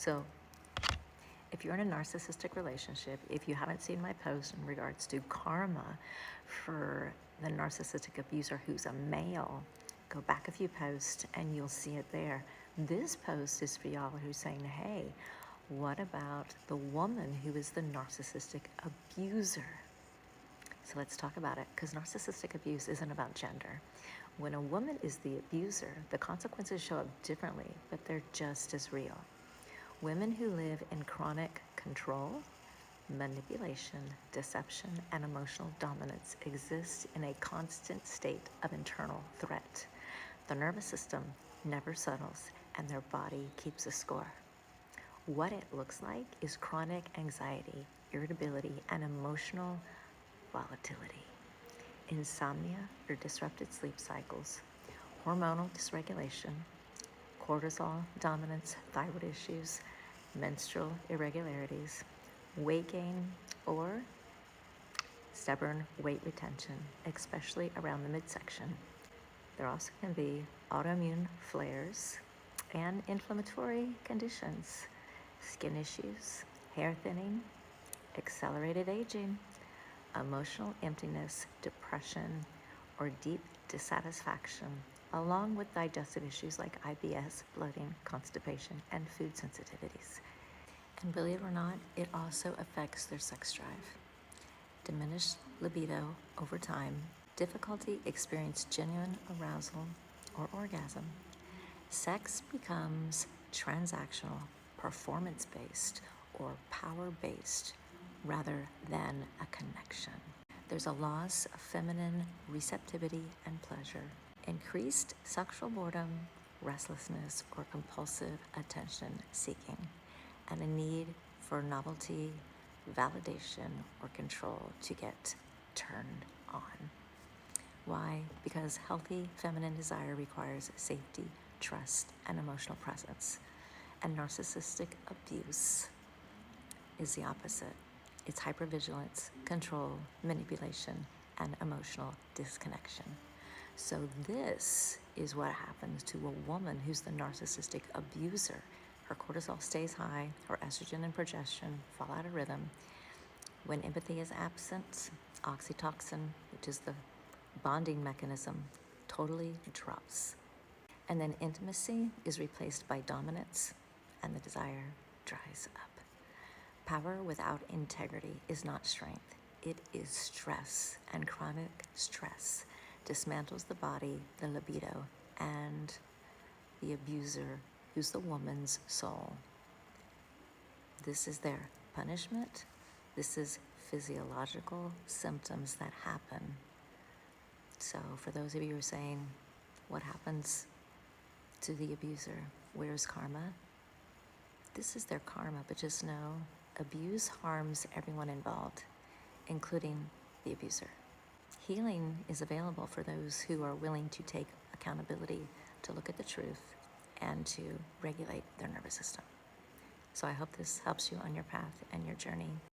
So if you're in a narcissistic relationship, if you haven't seen my post in regards to karma for the narcissistic abuser who's a male, go back a few posts and you'll see it there. This post is for y'all who's saying, hey, what about the woman who is the narcissistic abuser? So let's talk about it, because narcissistic abuse isn't about gender. When a woman is the abuser, the consequences show up differently, but they're just as real. Women who live in chronic control, manipulation, deception, and emotional dominance exist in a constant state of internal threat. The nervous system never settles, and their body keeps a score. What it looks like is chronic anxiety, irritability, and emotional volatility, insomnia or disrupted sleep cycles, hormonal dysregulation, cortisol dominance, thyroid issues, menstrual irregularities, weight gain, or stubborn weight retention, especially around the midsection. There also can be autoimmune flares and inflammatory conditions, skin issues, hair thinning, accelerated aging, emotional emptiness, depression, or deep dissatisfaction, along with digestive issues like IBS, bloating, constipation, and food sensitivities. And believe it or not, it also affects their sex drive. Diminished libido over time, difficulty experience genuine arousal or orgasm. Sex becomes transactional, performance-based, or power-based rather than a connection. There's a loss of feminine receptivity and pleasure, increased sexual boredom, restlessness, or compulsive attention seeking, and a need for novelty, validation, or control to get turned on. Why? Because healthy feminine desire requires safety, trust, and emotional presence. And narcissistic abuse is the opposite. It's hypervigilance, control, manipulation, and emotional disconnection. So this is what happens to a woman who's the narcissistic abuser. Her cortisol stays high, her estrogen and progesterone fall out of rhythm. When empathy is absent, oxytocin, which is the bonding mechanism, totally drops. And then intimacy is replaced by dominance, and the desire dries up. Power without integrity is not strength. It is stress, and chronic stress dismantles the body, the libido, and the abuser, who's the woman's soul. This is their punishment. This is physiological symptoms that happen. So for those of you who are saying, what happens to the abuser? Where's karma? This is their karma, but just know, abuse harms everyone involved, including the abuser. Healing is available for those who are willing to take accountability, to look at the truth, and to regulate their nervous system. So I hope this helps you on your path and your journey.